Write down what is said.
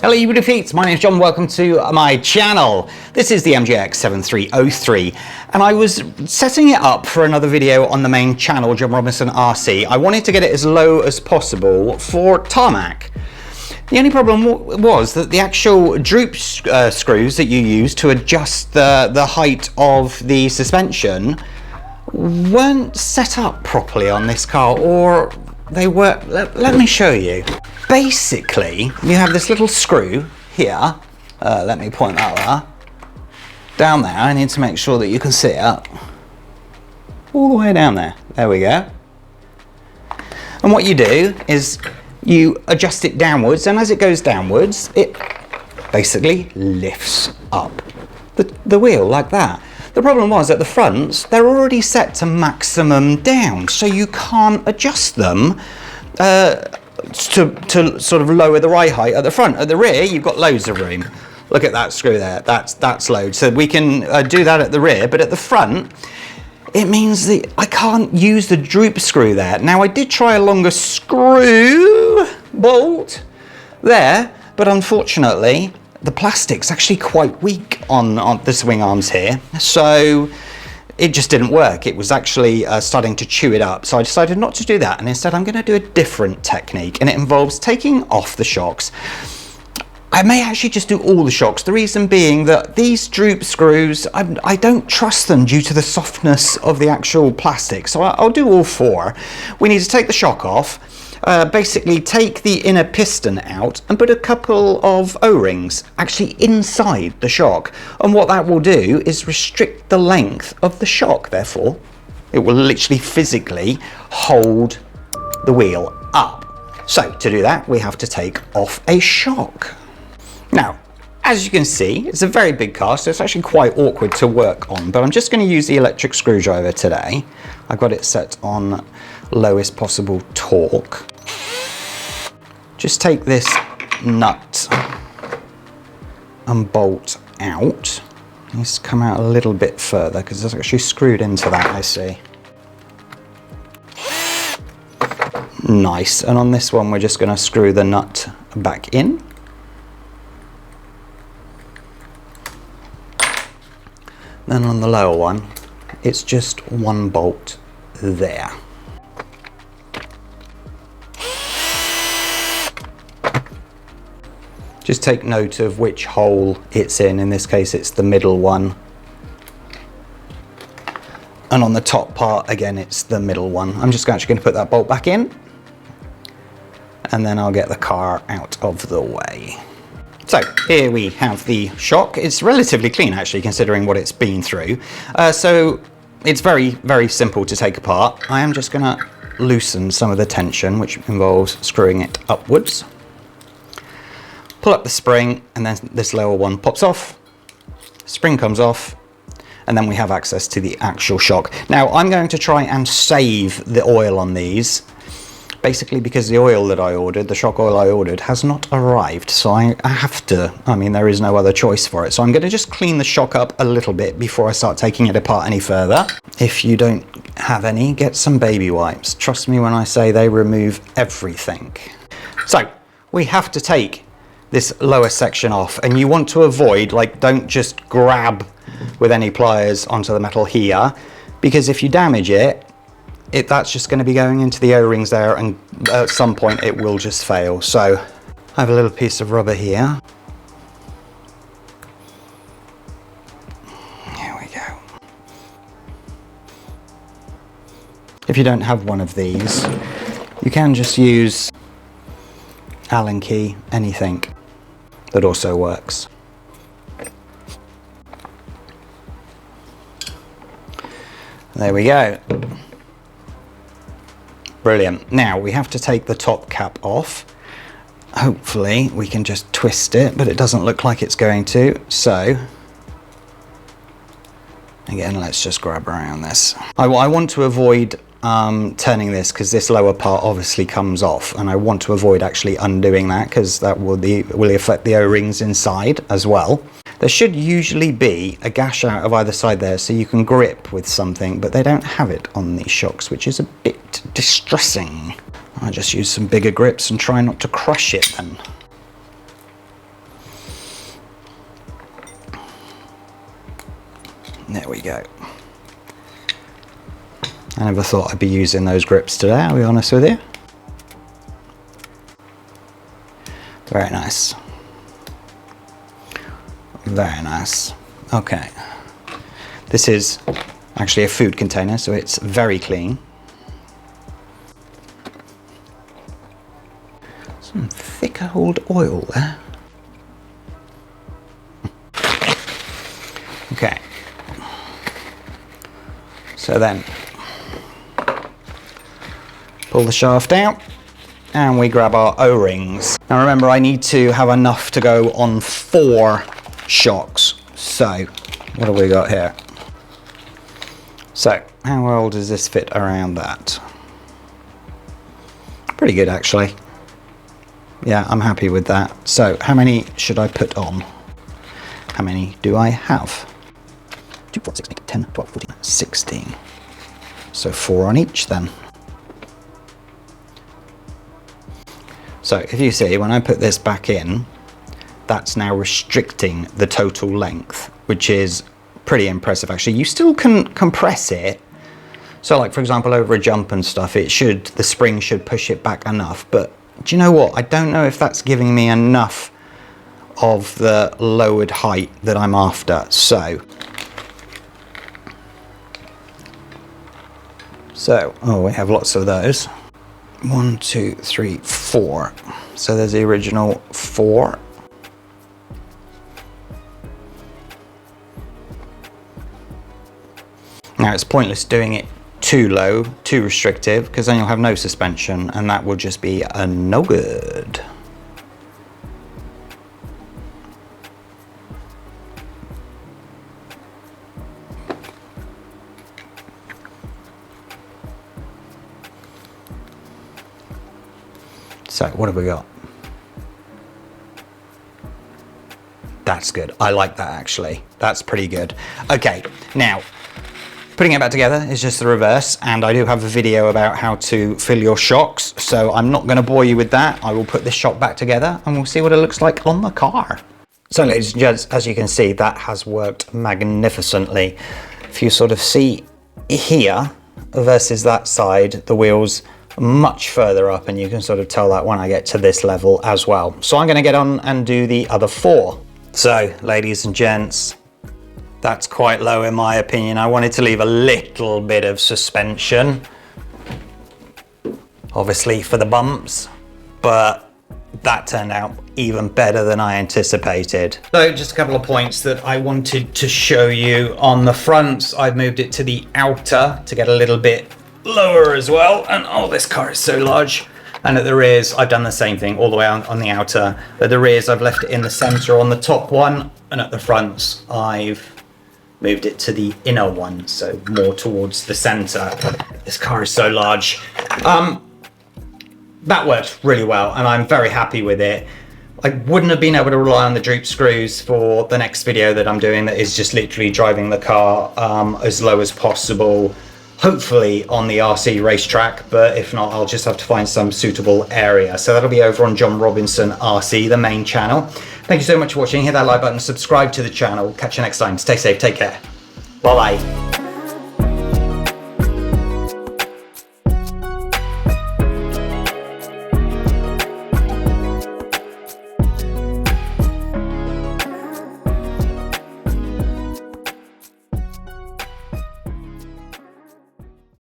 Hello you beautiful, my name is John, welcome to my channel. This is the MJX 7303 and I was setting it up for another video on the main channel, John Robinson RC. I wanted to get it as low as possible for tarmac. The only problem was that the actual droop screws that you use to adjust the height of the suspension weren't set up properly on this car, or they were. Let me show you. Basically, you have this little screw here. Let me point that out. Down there, I need to make sure that you can see it. All the way down there. There we go. And what you do is you adjust it downwards, and as it goes downwards, it basically lifts up the wheel like that. The problem was at the fronts, they're already set to maximum down, so you can't adjust them to sort of lower the ride height at the front. At the rear, you've got loads of room. Look at that screw there, that's loads. So we can do that at the rear, but at the front, it means that I can't use the droop screw there. Now I did try a longer screw bolt there, but unfortunately, the plastic's actually quite weak on the swing arms here. So it just didn't work. It was actually starting to chew it up. So I decided not to do that. And instead I'm gonna do a different technique, and it involves taking off the shocks. I may actually just do all the shocks. The reason being that these droop screws, I don't trust them due to the softness of the actual plastic. So I'll do all four. We need to take the shock off, basically take the inner piston out and put a couple of O-rings actually inside the shock. And what that will do is restrict the length of the shock. Therefore, it will literally physically hold the wheel up. So to do that, we have to take off a shock. Now, as you can see, it's a very big car, so it's actually quite awkward to work on, but I'm just going to use the electric screwdriver today. I've got it set on lowest possible torque. Just take this nut and bolt out. It needs to come out a little bit further because it's actually screwed into that, I see. Nice, and on this one we're just going to screw the nut back in. Then on the lower one, it's just one bolt there. Just take note of which hole it's in. In this case, it's the middle one. And on the top part, again, it's the middle one. I'm just actually going to put that bolt back in, and then I'll get the car out of the way. So here we have the shock. It's relatively clean actually, considering what it's been through. So it's very, very simple to take apart. I am just gonna loosen some of the tension, which involves screwing it upwards. Pull up the spring, and then this lower one pops off. Spring comes off, and then we have access to the actual shock. Now I'm going to try and save the oil on these, basically because the oil that I ordered, the shock oil I ordered, has not arrived. So I have to, there is no other choice for it. So I'm going to just clean the shock up a little bit before I start taking it apart any further. If you don't have any, get some baby wipes. Trust me when I say they remove everything. So we have to take this lower section off, and you want to avoid, don't just grab with any pliers onto the metal here, because if you damage it, that's just going to be going into the O-rings there, and at some point it will just fail. So I have a little piece of rubber here. Here we go. If you don't have one of these, you can just use Allen key, anything. That also works. There we go. Brilliant. Now we have to take the top cap off. Hopefully we can just twist it, but it doesn't look like it's going to. So again, let's just grab around this. I want to avoid turning this, because this lower part obviously comes off, and I want to avoid actually undoing that, because that will affect the O-rings inside as well. There should usually be a gash out of either side there so you can grip with something, but they don't have it on these shocks, which is a bit distressing. I just use some bigger grips and try not to crush it then. There we go. I never thought I'd be using those grips today, I'll be honest with you. Very nice. Very nice. Okay. This is actually a food container, so it's very clean. Some thick old oil there. Okay. So then, pull the shaft out and we grab our O-rings. Now remember, I need to have enough to go on 4 shocks. So, what have we got here? So, how well does this fit around that? Pretty good, actually. Yeah, I'm happy with that. So, how many should I put on? How many do I have? 2, 4, 6, 8, 10, 12, 14, 16. So 4 on each then. So if you see, when I put this back in, that's now restricting the total length, which is pretty impressive actually. You still can compress it. So like for example, over a jump and stuff, the spring should push it back enough. But do you know what? I don't know if that's giving me enough of the lowered height that I'm after. So, oh, we have lots of those. 1, 2, 3, 4. So there's the original 4. Now it's pointless doing it too low, too restrictive, because then you'll have no suspension and that will just be a no good. So what have we got? That's good. I like that actually. That's pretty good. Okay, now putting it back together is just the reverse, and I do have a video about how to fill your shocks, so I'm not going to bore you with that. I will put this shock back together and we'll see what it looks like on the car. So ladies and gents, as you can see, that has worked magnificently. If you sort of see here versus that side, the wheels much further up, and you can sort of tell that when I get to this level as well. So I'm going to get on and do the other 4. So ladies and gents, that's quite low in my opinion. I wanted to leave a little bit of suspension, obviously for the bumps, but that turned out even better than I anticipated. So just a couple of points that I wanted to show you. On the fronts, I've moved it to the outer to get a little bit lower as well, and oh, this car is so large. And at the rears, I've done the same thing all the way on the outer. At the rears, I've left it in the center on the top one, and at the fronts, I've moved it to the inner one, so more towards the center. This car is so large. That worked really well, and I'm very happy with it. I wouldn't have been able to rely on the droop screws for the next video that I'm doing, that is just literally driving the car as low as possible, hopefully on the RC racetrack, but if not, I'll just have to find some suitable area. So that'll be over on John Robinson RC, the main channel. Thank you so much for watching. Hit that like button, subscribe to the channel. Catch you next time. Stay safe, take care. Bye bye.